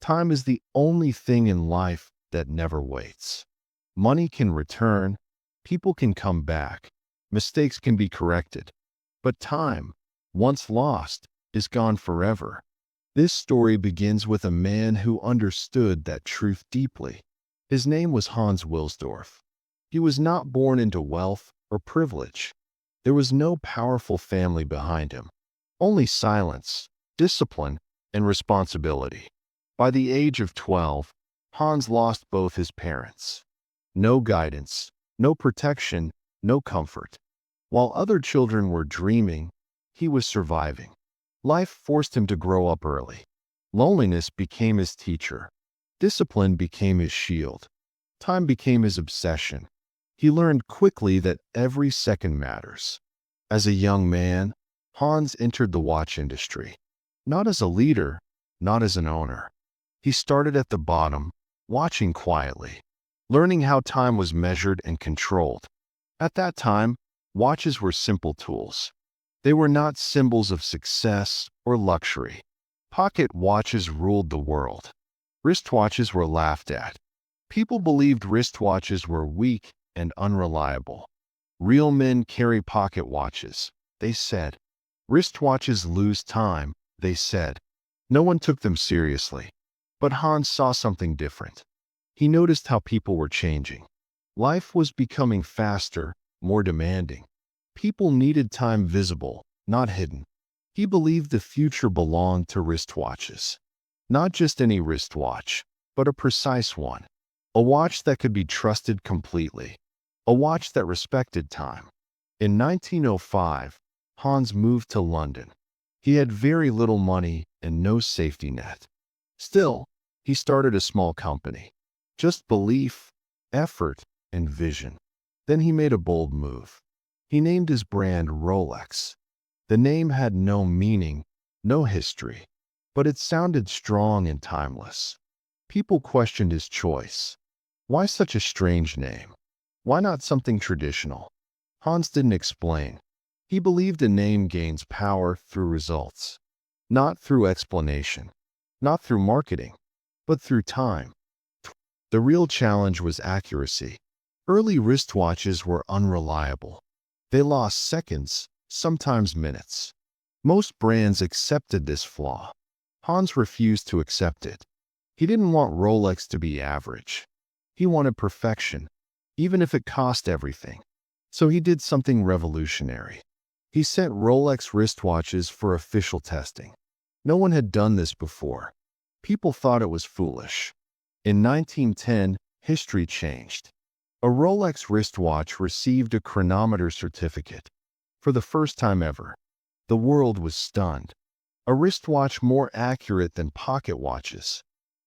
Time is the only thing in life that never waits. Money can return, people can come back, mistakes can be corrected. But time, once lost, is gone forever. This story begins with a man who understood that truth deeply. His name was Hans Wilsdorf. He was not born into wealth or privilege. There was no powerful family behind him, only silence, discipline, and responsibility. By the age of 12, Hans lost both his parents. No guidance, no protection, no comfort. While other children were dreaming, he was surviving. Life forced him to grow up early. Loneliness became his teacher. Discipline became his shield. Time became his obsession. He learned quickly that every second matters. As a young man, Hans entered the watch industry. Not as a leader, not as an owner. He started at the bottom, watching quietly, learning how time was measured and controlled. At that time, watches were simple tools. They were not symbols of success or luxury. Pocket watches ruled the world. Wristwatches were laughed at. People believed wristwatches were weak and unreliable. Real men carry pocket watches, they said. Wristwatches lose time, they said. No one took them seriously. But Hans saw something different. He noticed how people were changing. Life was becoming faster, more demanding. People needed time visible, not hidden. He believed the future belonged to wristwatches. Not just any wristwatch, but a precise one. A watch that could be trusted completely. A watch that respected time. In 1905, Hans moved to London. He had very little money and no safety net. Still, he started a small company. Just belief, effort, and vision. Then he made a bold move. He named his brand Rolex. The name had no meaning, no history, but it sounded strong and timeless. People questioned his choice. Why such a strange name? Why not something traditional? Hans didn't explain. He believed a name gains power through results, not through explanation, not through marketing, but through time. The real challenge was accuracy. Early wristwatches were unreliable. They lost seconds, sometimes minutes. Most brands accepted this flaw. Hans refused to accept it. He didn't want Rolex to be average. He wanted perfection, even if it cost everything. So he did something revolutionary. He sent Rolex wristwatches for official testing. No one had done this before. People thought it was foolish. In 1910, history changed. A Rolex wristwatch received a chronometer certificate. For the first time ever, the world was stunned. A wristwatch more accurate than pocket watches.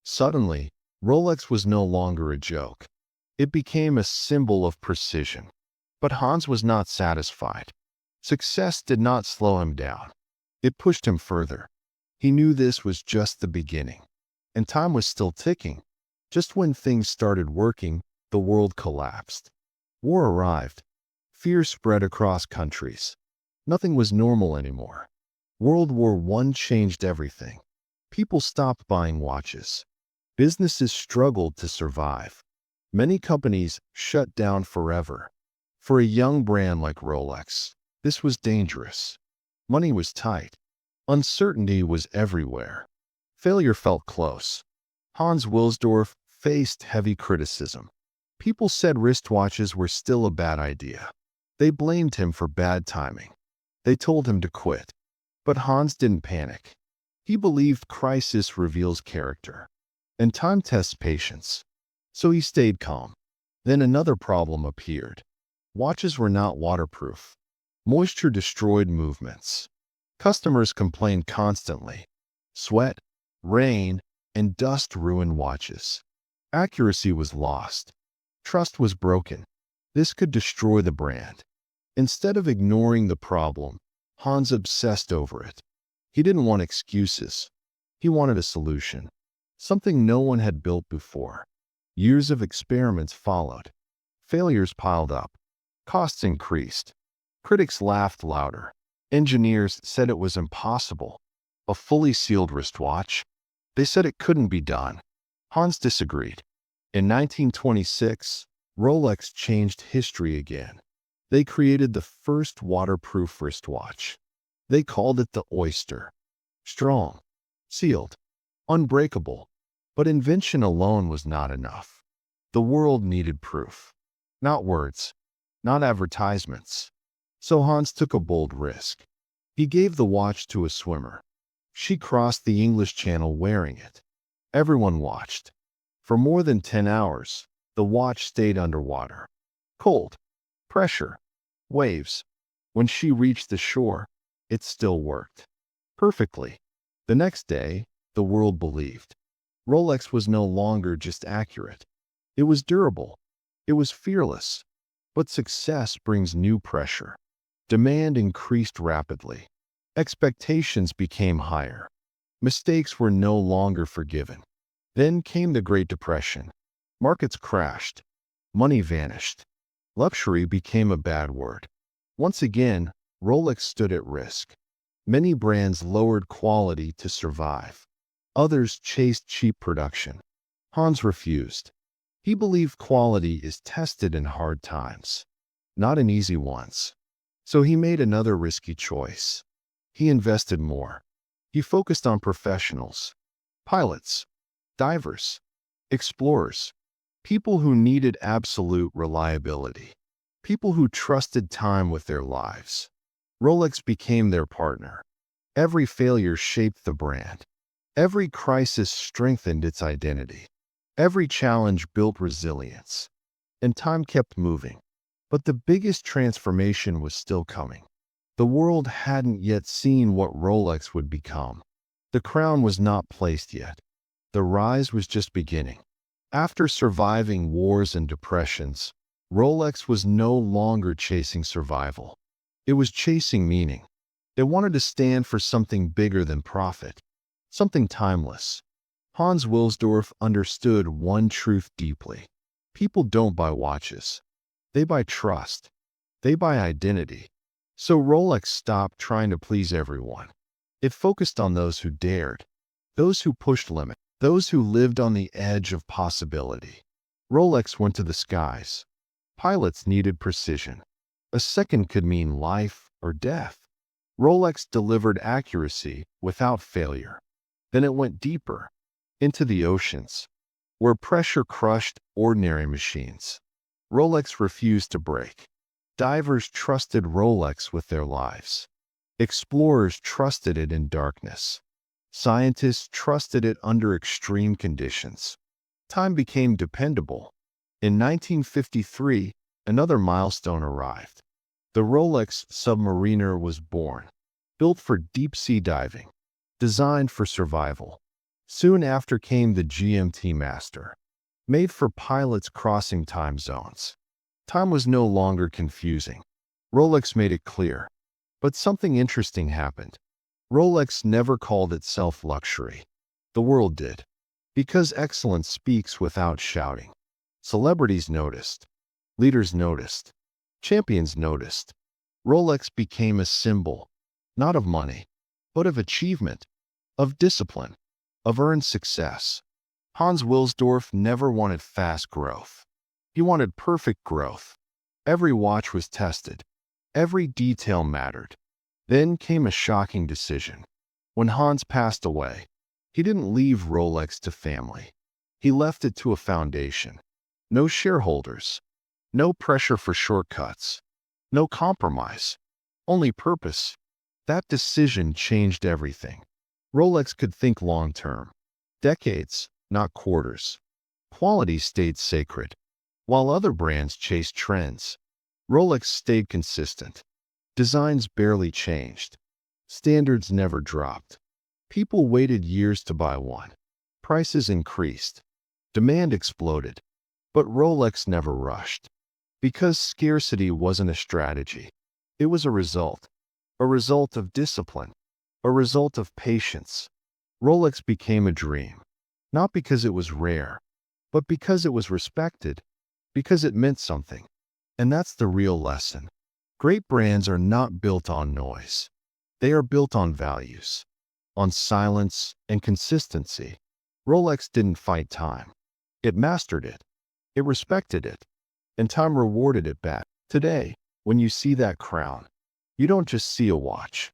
Suddenly, Rolex was no longer a joke. It became a symbol of precision. But Hans was not satisfied. Success did not slow him down. It pushed him further. He knew this was just the beginning. And time was still ticking. Just when things started working, the world collapsed. War arrived. Fear spread across countries. Nothing was normal anymore. World War I changed everything. People stopped buying watches. Businesses struggled to survive. Many companies shut down forever. For a young brand like Rolex, this was dangerous. Money was tight. Uncertainty was everywhere. Failure felt close. Hans Wilsdorf faced heavy criticism. People said wristwatches were still a bad idea. They blamed him for bad timing. They told him to quit. But Hans didn't panic. He believed crisis reveals character, and time tests patience. So he stayed calm. Then another problem appeared. Watches were not waterproof. Moisture destroyed movements. Customers complained constantly. Sweat, rain, and dust ruined watches. Accuracy was lost. Trust was broken. This could destroy the brand. Instead of ignoring the problem, Hans obsessed over it. He didn't want excuses. He wanted a solution. Something no one had built before. Years of experiments followed. Failures piled up. Costs increased. Critics laughed louder. Engineers said it was impossible. A fully sealed wristwatch? They said it couldn't be done. Hans disagreed. In 1926, Rolex changed history again. They created the first waterproof wristwatch. They called it the Oyster. Strong, sealed, unbreakable. But invention alone was not enough. The world needed proof. Not words, not advertisements. So Hans took a bold risk. He gave the watch to a swimmer. She crossed the English Channel wearing it. Everyone watched. For more than 10 hours, the watch stayed underwater. Cold, pressure, waves. When she reached the shore, it still worked. Perfectly. The next day, the world believed. Rolex was no longer just accurate. It was durable. It was fearless. But success brings new pressure. Demand increased rapidly. Expectations became higher. Mistakes were no longer forgiven. Then came the Great Depression. Markets crashed. Money vanished. Luxury became a bad word. Once again, Rolex stood at risk. Many brands lowered quality to survive. Others chased cheap production. Hans refused. He believed quality is tested in hard times, not in easy ones. So he made another risky choice. He invested more. He focused on professionals, pilots, divers, explorers, people who needed absolute reliability, people who trusted time with their lives. Rolex became their partner. Every failure shaped the brand. Every crisis strengthened its identity. Every challenge built resilience. And time kept moving. But the biggest transformation was still coming. The world hadn't yet seen what Rolex would become. The crown was not placed yet. The rise was just beginning. After surviving wars and depressions, Rolex was no longer chasing survival. It was chasing meaning. They wanted to stand for something bigger than profit, something timeless. Hans Wilsdorf understood one truth deeply. People don't buy watches. They buy trust. They buy identity. So Rolex stopped trying to please everyone. It focused on those who dared, those who pushed limits, those who lived on the edge of possibility. Rolex went to the skies. Pilots needed precision. A second could mean life or death. Rolex delivered accuracy without failure. Then it went deeper, into the oceans, where pressure crushed ordinary machines. Rolex refused to break. Divers trusted Rolex with their lives. Explorers trusted it in darkness. Scientists trusted it under extreme conditions. Time became dependable. In 1953, another milestone arrived. The Rolex Submariner was born, built for deep-sea diving, designed for survival. Soon after came the GMT Master, made for pilots crossing time zones. Time was no longer confusing. Rolex made it clear. But something interesting happened. Rolex never called itself luxury. The world did. Because excellence speaks without shouting. Celebrities noticed. Leaders noticed. Champions noticed. Rolex became a symbol, not of money, but of achievement, of discipline, of earned success. Hans Wilsdorf never wanted fast growth. He wanted perfect growth. Every watch was tested. Every detail mattered. Then came a shocking decision. When Hans passed away, he didn't leave Rolex to family. He left it to a foundation. No shareholders. No pressure for shortcuts. No compromise. Only purpose. That decision changed everything. Rolex could think long-term. Decades, not quarters. Quality stayed sacred. While other brands chased trends, Rolex stayed consistent. Designs barely changed. Standards never dropped. People waited years to buy one. Prices increased. Demand exploded. But Rolex never rushed. Because scarcity wasn't a strategy. It was a result. A result of discipline. A result of patience. Rolex became a dream. Not because it was rare, but because it was respected. Because it meant something. And that's the real lesson. Great brands are not built on noise. They are built on values, on silence and consistency. Rolex didn't fight time. It mastered it. It respected it. And time rewarded it back. Today, when you see that crown, you don't just see a watch.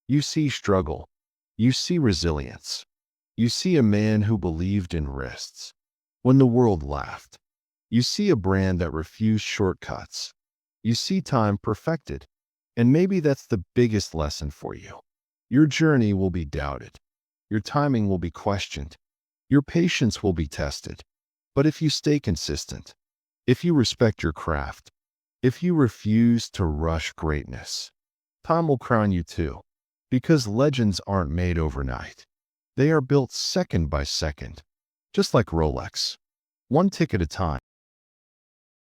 You see struggle. You see resilience. You see a man who believed in risks when the world laughed. You see a brand that refused shortcuts. You see time perfected. And maybe that's the biggest lesson for you. Your journey will be doubted. Your timing will be questioned. Your patience will be tested. But if you stay consistent, if you respect your craft, if you refuse to rush greatness, time will crown you too. Because legends aren't made overnight. They are built second by second, just like Rolex, one tick at a time.